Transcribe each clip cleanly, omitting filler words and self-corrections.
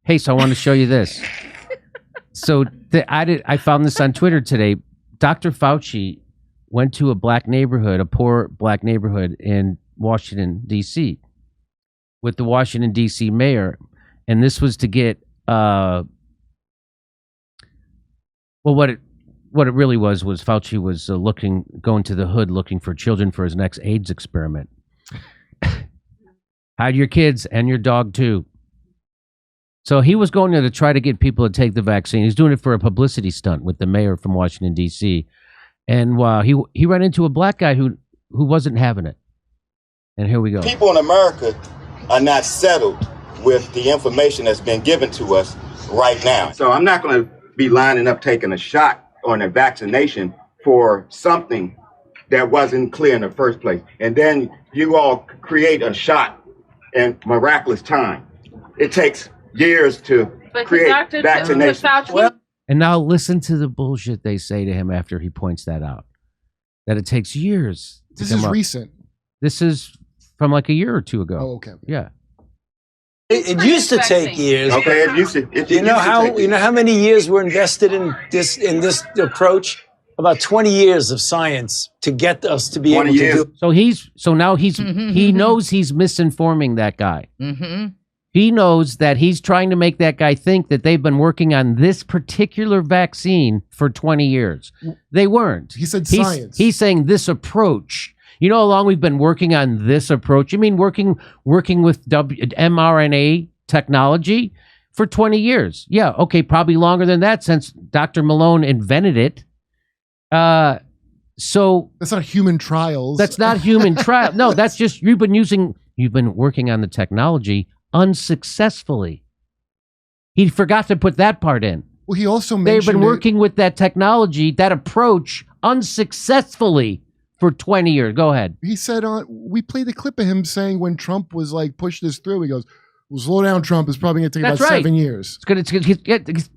Hey, so I want to show you this. So I found this on Twitter today. Dr. Fauci went to a poor black neighborhood in Washington, D.C. with the Washington, D.C. mayor. And this was to get, what it really was Fauci was going to the hood looking for children for his next AIDS experiment. Hide your kids and your dog too. So he was going there to try to get people to take the vaccine. He's doing it for a publicity stunt with the mayor from Washington, D.C. And he ran into a black guy who wasn't having it. And here we go. People in America are not settled with the information that's been given to us right now. So I'm not going to be lining up taking a shot on a vaccination for something that wasn't clear in the first place. And then you all create a shot in miraculous time. It takes years to create vaccination. And now listen to the bullshit they say to him after he points that out. That it takes years. This is recent. This is from like a year or two ago. Oh, okay. Yeah. It used to take years. Okay, it used to. You know how many years were invested in this approach? About 20 years of science to get us to be able to do. So now he knows he's misinforming that guy. Mm-hmm. He knows that he's trying to make that guy think that they've been working on this particular vaccine for 20 years. They weren't. He said science. He's saying this approach. You know how long we've been working on this approach? You mean working with mRNA technology for 20 years? Yeah, okay, probably longer than that since Dr. Malone invented it. So that's not human trials. That's not human trial. No, that's just you've been working on the technology unsuccessfully. He forgot to put that part in. Well, he also mentioned they've been working with that technology, that approach unsuccessfully for 20 years. Go ahead. He said we played the clip of him saying when Trump was like, push this through, he goes, well, slow down, Trump. It's probably going to take about 7 years.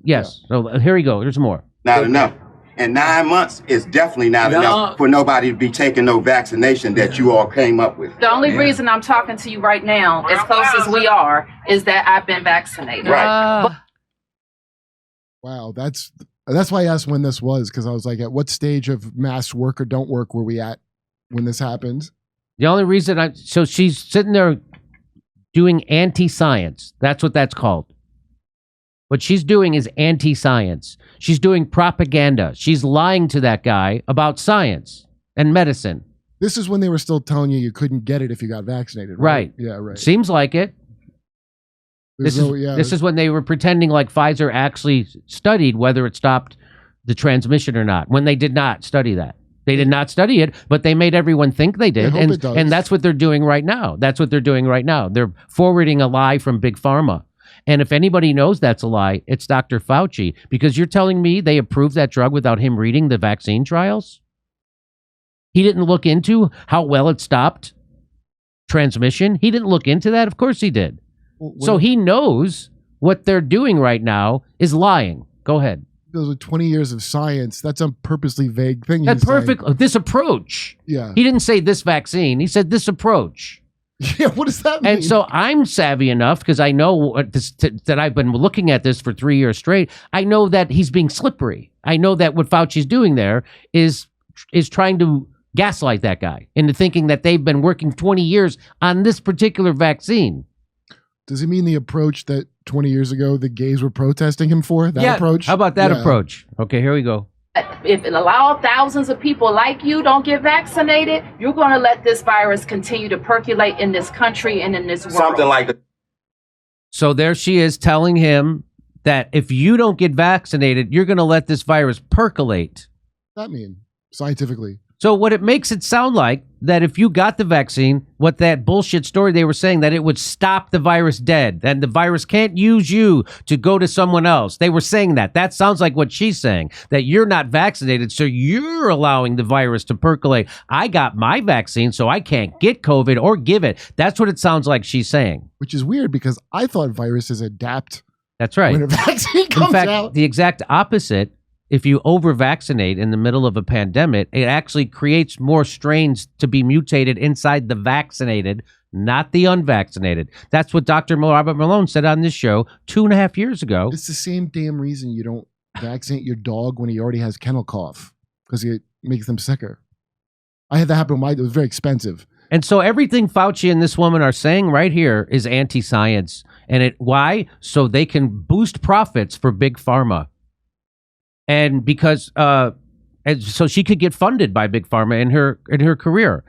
Yes. So here we go. There's more. Not enough. And 9 months is definitely not enough for nobody to be taking no vaccination that you all came up with. The only reason I'm talking to you right now, as close as we are, is that I've been vaccinated. Right. Wow, that's why I asked when this was, because I was like, at what stage of masks work or don't work were we at when this happened? The only reason so she's sitting there doing anti-science. That's what that's called. What she's doing is anti-science. She's doing propaganda. She's lying to that guy about science and medicine. This is when they were still telling you couldn't get it if you got vaccinated, right? Yeah, right. Seems like it. This is when they were pretending like Pfizer actually studied whether it stopped the transmission or not, when they did not study that. They did not study it, but they made everyone think they did. And that's what they're doing right now. They're forwarding a lie from Big Pharma. And if anybody knows that's a lie, it's Dr. Fauci, because you're telling me they approved that drug without him reading the vaccine trials? He didn't look into how well it stopped transmission? He didn't look into that? Of course he did. So he knows what they're doing right now is lying. Go ahead. Those are 20 years of science. That's a purposely vague thing. That's perfect. This approach. Yeah. He didn't say this vaccine. He said this approach. Yeah, what does that mean? And so I'm savvy enough because I know that I've been looking at this for 3 years straight. I know that he's being slippery. I know that what Fauci's doing there is trying to gaslight that guy into thinking that they've been working 20 years on this particular vaccine. Does he mean the approach that 20 years ago the gays were protesting him for? That approach? How about that approach? Okay, here we go. If it allows thousands of people like you don't get vaccinated, you're going to let this virus continue to percolate in this country and in this world. Something like that. So there she is telling him that if you don't get vaccinated, you're going to let this virus percolate. What does that mean scientifically? So what it makes it sound like that if you got the vaccine, what that bullshit story they were saying, that it would stop the virus dead, and the virus can't use you to go to someone else. They were saying that. That sounds like what she's saying, that you're not vaccinated, so you're allowing the virus to percolate. I got my vaccine, so I can't get COVID or give it. That's what it sounds like she's saying. Which is weird because I thought viruses adapt. That's right. When a vaccine comes out. In fact, out. the exact opposite if you over-vaccinate in the middle of a pandemic, it actually creates more strains to be mutated inside the vaccinated, not the unvaccinated. That's what Dr. Robert Malone said on this show 2.5 years ago. It's the same damn reason you don't vaccinate your dog when he already has kennel cough, because it makes them sicker. I had that happen. It was very expensive. And so everything Fauci and this woman are saying right here is anti-science. And why? So they can boost profits for big pharma. And because and so she could get funded by big pharma in her career.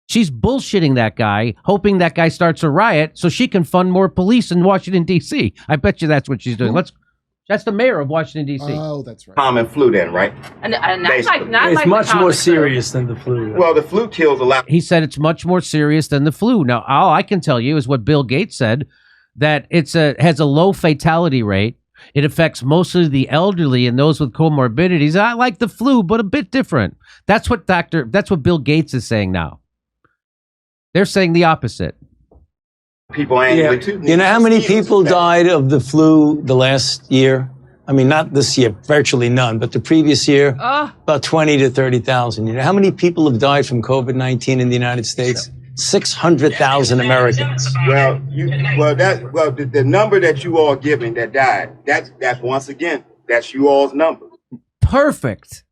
She's bullshitting that guy, hoping that guy starts a riot so she can fund more police in Washington, D.C. I bet you that's what she's doing. That's the mayor of Washington, D.C. Oh, that's right. Common flu then, right? And not Basically. like not It's like much the more common serious than the flu. Well, the flu kills a lot. He said it's much more serious than the flu. Now, all I can tell you is what Bill Gates said, that has a low fatality rate. It affects mostly the elderly and those with comorbidities. I like the flu, but a bit different. That's what Bill Gates is saying now. They're saying the opposite. People annually too. You know how many people died of the flu the last year? I mean, not this year, virtually none, but the previous year, about 20 to 30,000. You know how many people have died from COVID-19 in the United States? 600,000 Americans. Well, the number that you all giving that died, that's once again, that's you all's number. Perfect.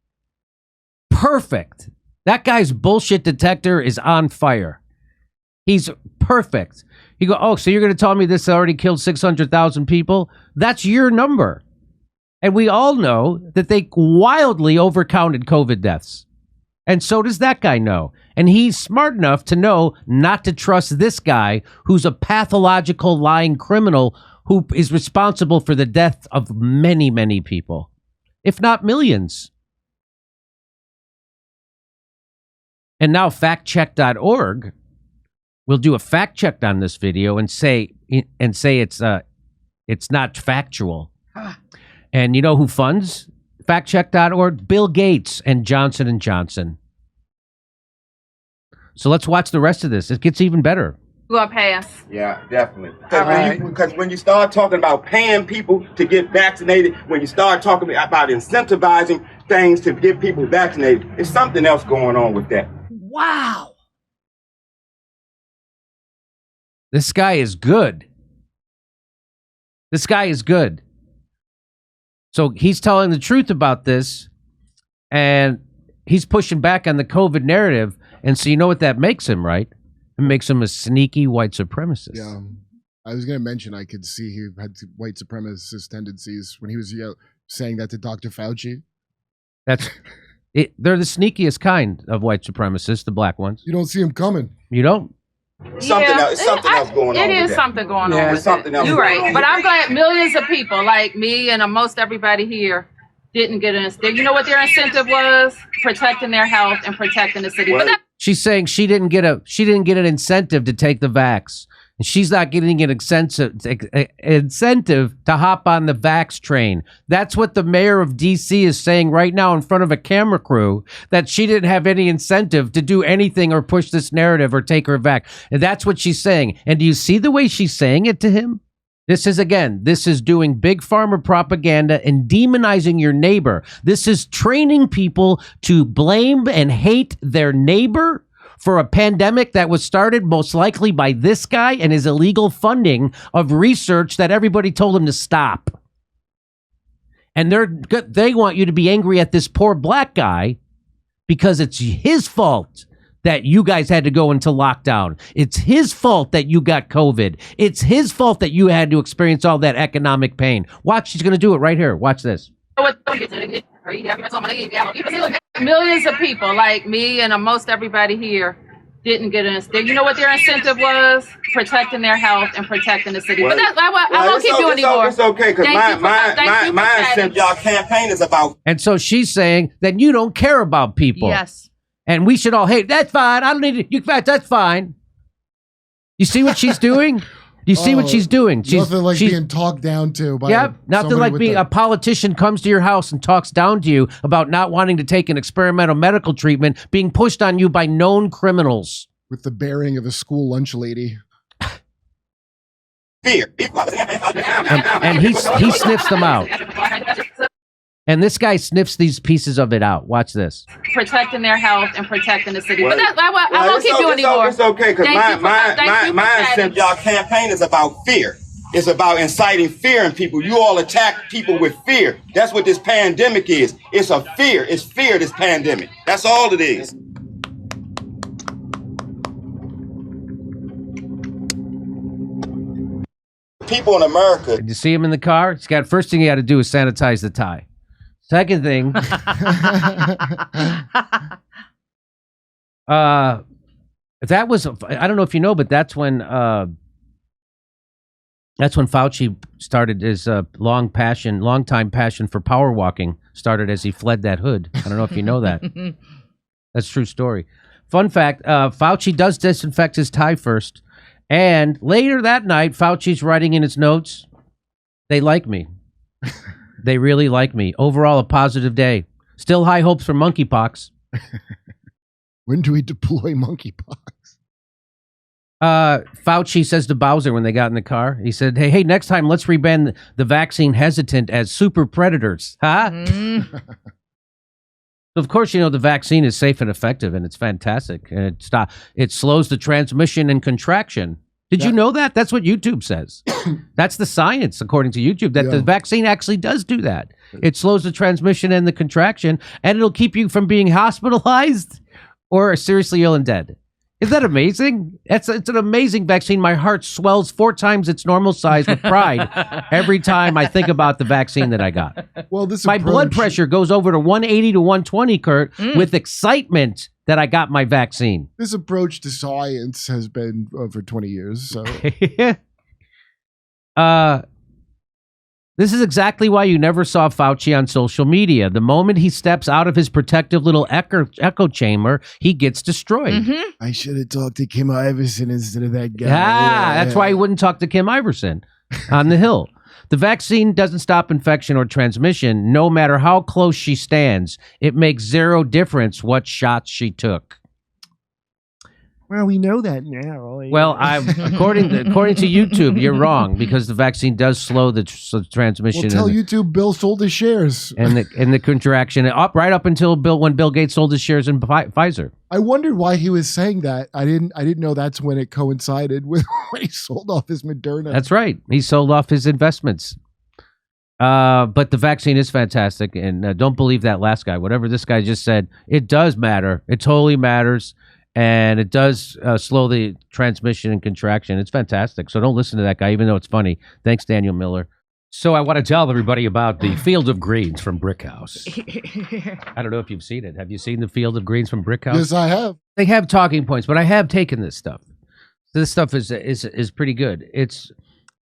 That guy's bullshit detector is on fire. He's perfect. You go, oh, so you're going to tell me this already killed 600,000 people? That's your number. And we all know that they wildly overcounted COVID deaths. And so does that guy know. And he's smart enough to know not to trust this guy who's a pathological lying criminal who is responsible for the death of many, many people, if not millions. And now factcheck.org will do a fact check on this video and say it's not factual. And you know who funds factcheck.org? Bill Gates and Johnson & Johnson. So let's watch the rest of this. It gets even better. We're gonna pass. Yeah, definitely. Because when you start talking about paying people to get vaccinated, when you start talking about incentivizing things to get people vaccinated, there's something else going on with that. Wow. This guy is good. So he's telling the truth about this, and he's pushing back on the COVID narrative. And so you know what that makes him, right? It makes him a sneaky white supremacist. Yeah. I was going to mention I could see he had white supremacist tendencies when he was saying that to Dr. Fauci. That's it. They're the sneakiest kind of white supremacists, the black ones. You don't see him coming. You don't? Something else going on. It is something going on. There's something else. You're going right. on. But I'm glad millions of people like me and most everybody here didn't get an incentive. You know what their incentive was? Protecting their health and protecting the city. But she's saying she didn't get an incentive to take the vax. And she's not getting an incentive to hop on the vax train. That's what the mayor of D.C. is saying right now in front of a camera crew, that she didn't have any incentive to do anything or push this narrative or take her vax. And that's what she's saying. And do you see the way she's saying it to him? This is doing big pharma propaganda and demonizing your neighbor. This is training people to blame and hate their neighbor for a pandemic that was started most likely by this guy and his illegal funding of research that everybody told him to stop. And they want you to be angry at this poor black guy because it's his fault that you guys had to go into lockdown. It's his fault that you got COVID. It's his fault that you had to experience all that economic pain. Watch, she's going to do it right here. Watch this. Millions of people like me and most everybody here didn't get an incentive. You know what their incentive was? Protecting their health and protecting the city. But I won't keep you anymore. It's okay, because my incentive, y'all campaign is about. And so she's saying that you don't care about people. Yes. And we should all hate. That's fine. I don't need it. That's fine. You see what she's doing? You see what she's doing? Nothing like being talked down to by nothing like being a politician comes to your house and talks down to you about not wanting to take an experimental medical treatment being pushed on you by known criminals. With the bearing of a school lunch lady. Fear. And he sniffs them out. And this guy sniffs these pieces of it out. Watch this. Protecting their health and protecting the city. But I won't keep you anymore. It's okay, because y'all campaign is about fear. It's about inciting fear in people. You all attack people with fear. That's what this pandemic is. It's a fear. It's fear, this pandemic. That's all it is. People in America. Did you see him in the car? First thing he had to do is sanitize the tie. Second thing, that was, I don't know if you know, but that's when Fauci started his long-time passion for power walking started as he fled that hood. I don't know if you know that. That's a true story. Fun fact, Fauci does disinfect his tie first. And later that night, Fauci's writing in his notes, they like me. They really like me. Overall, a positive day. Still high hopes for monkeypox. When do we deploy monkeypox? Fauci says to Bowser when they got in the car, he said, hey, next time let's rebrand the vaccine hesitant as super predators. Huh? Of course, you know, the vaccine is safe and effective, and it's fantastic. And it slows the transmission and contraction. Did you know that? That's what YouTube says. That's the science, according to YouTube, that the vaccine actually does do that. It slows the transmission and the contraction, and it'll keep you from being hospitalized or seriously ill and dead. Isn't that amazing? It's an amazing vaccine. My heart swells 4 times its normal size with pride every time I think about the vaccine that I got. Well, my blood pressure goes over to 180 to 120, Kurt, with excitement that I got my vaccine. This approach to science has been for 20 years. So, this is exactly why you never saw Fauci on social media. The moment he steps out of his protective little echo chamber, he gets destroyed. I should have talked to Kim Iverson instead of that guy. That's why he wouldn't talk to Kim Iverson on the Hill. The vaccine doesn't stop infection or transmission. No matter how close she stands, it makes zero difference what shots she took. Well, we know that now. Well, according to YouTube, you're wrong, because the vaccine does slow the transmission. Well, tell YouTube Bill sold his shares and the contraction right up until when Bill Gates sold his shares in Pfizer. I wondered why he was saying that. I didn't know that's when it coincided with when he sold off his Moderna. That's right. He sold off his investments. But the vaccine is fantastic, and don't believe that last guy. Whatever this guy just said, it does matter. It totally matters. And it does slow the transmission and contraction. It's fantastic. So don't listen to that guy, even though it's funny. Thanks, Daniel Miller. So I want to tell everybody about the Field of Greens from Brick House. I don't know if you've seen it. Have you seen the Field of Greens from Brick House? Yes, I have. They have talking points, but I have taken this stuff. This stuff is pretty good. It's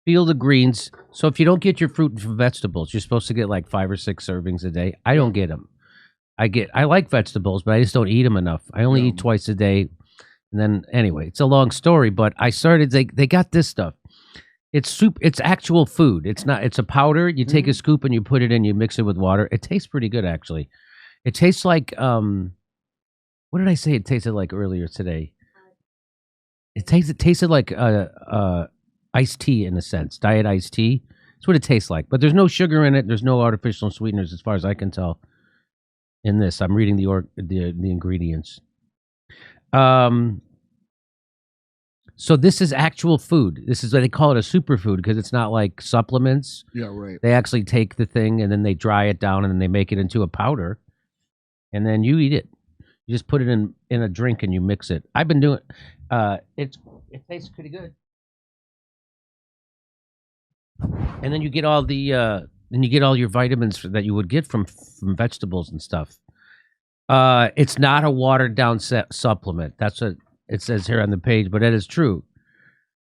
Field of Greens. So if you don't get your fruit and vegetables, you're supposed to get like 5 or 6 servings a day. I don't get them. I like vegetables, but I just don't eat them enough. I only eat twice a day. And then anyway, it's a long story, but I started, they got this stuff. It's soup. It's actual food. It's a powder. You take a scoop and you put it in, you mix it with water. It tastes pretty good, actually. It tastes like, what did I say it tasted like earlier today? It tasted like iced tea in a sense, diet iced tea. That's what it tastes like. But there's no sugar in it. There's no artificial sweeteners as far as I can tell. In this, I'm reading the ingredients. So this is actual food. This is what they call it, a superfood, because it's not like supplements. Yeah, right. They actually take the thing and then they dry it down and then they make it into a powder, and then you eat it. You just put it in a drink and you mix it. I've been doing. It tastes pretty good. And then you get all the. And you get all your vitamins that you would get from vegetables and stuff. It's not a watered down supplement. That's what it says here on the page, but that is true.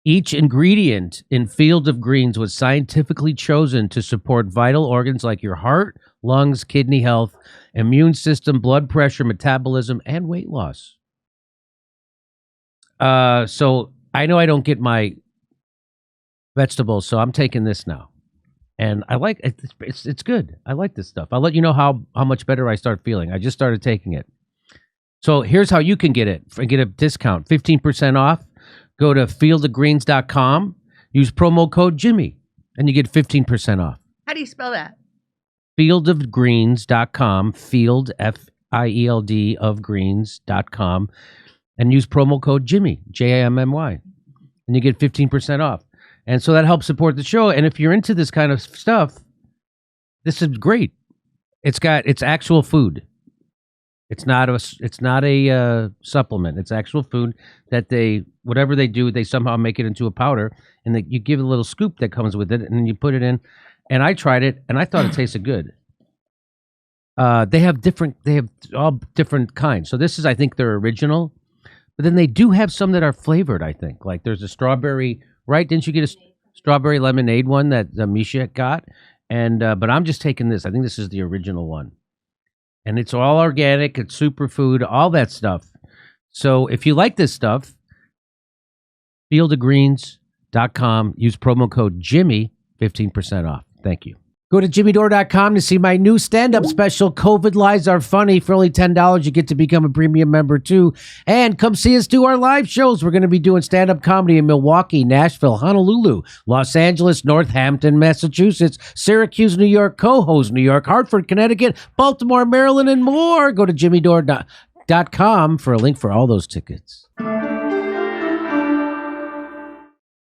Each ingredient in Field of Greens was scientifically chosen to support vital organs like your heart, lungs, kidney health, immune system, blood pressure, metabolism, and weight loss. So I know I don't get my vegetables, so I'm taking this now. And I like it. It's good. I like this stuff. I'll let you know how much better I start feeling. I just started taking it. So here's how you can get it. Get a discount, 15% off. Go to fieldofgreens.com. Use promo code Jimmy, and you get 15% off. How do you spell that? fieldofgreens.com, field, F-I-E-L-D, of greens.com, and use promo code Jimmy, J-A-M-M-Y, and you get 15% off. And so that helps support the show. And if you're into this kind of stuff, this is great. It's actual food. It's not a supplement. It's actual food that whatever they do, they somehow make it into a powder, and you give it a little scoop that comes with it, and then you put it in. And I tried it, and I thought it tasted good. They have all different kinds. So this is, I think, their original. But then they do have some that are flavored, I think. Like there's a strawberry, right? Didn't you get a strawberry lemonade one that Misha got? And but I'm just taking this. I think this is the original one. And it's all organic, it's superfood, all that stuff. So if you like this stuff, fieldofgreens.com, use promo code Jimmy, 15% off. Thank you. Go to jimmydore.com to see my new stand-up special, COVID Lies Are Funny. For only $10, you get to become a premium member too. And come see us do our live shows. We're going to be doing stand-up comedy in Milwaukee, Nashville, Honolulu, Los Angeles, Northampton, Massachusetts, Syracuse, New York, Cohoes, New York, Hartford, Connecticut, Baltimore, Maryland, and more. Go to jimmydore.com for a link for all those tickets.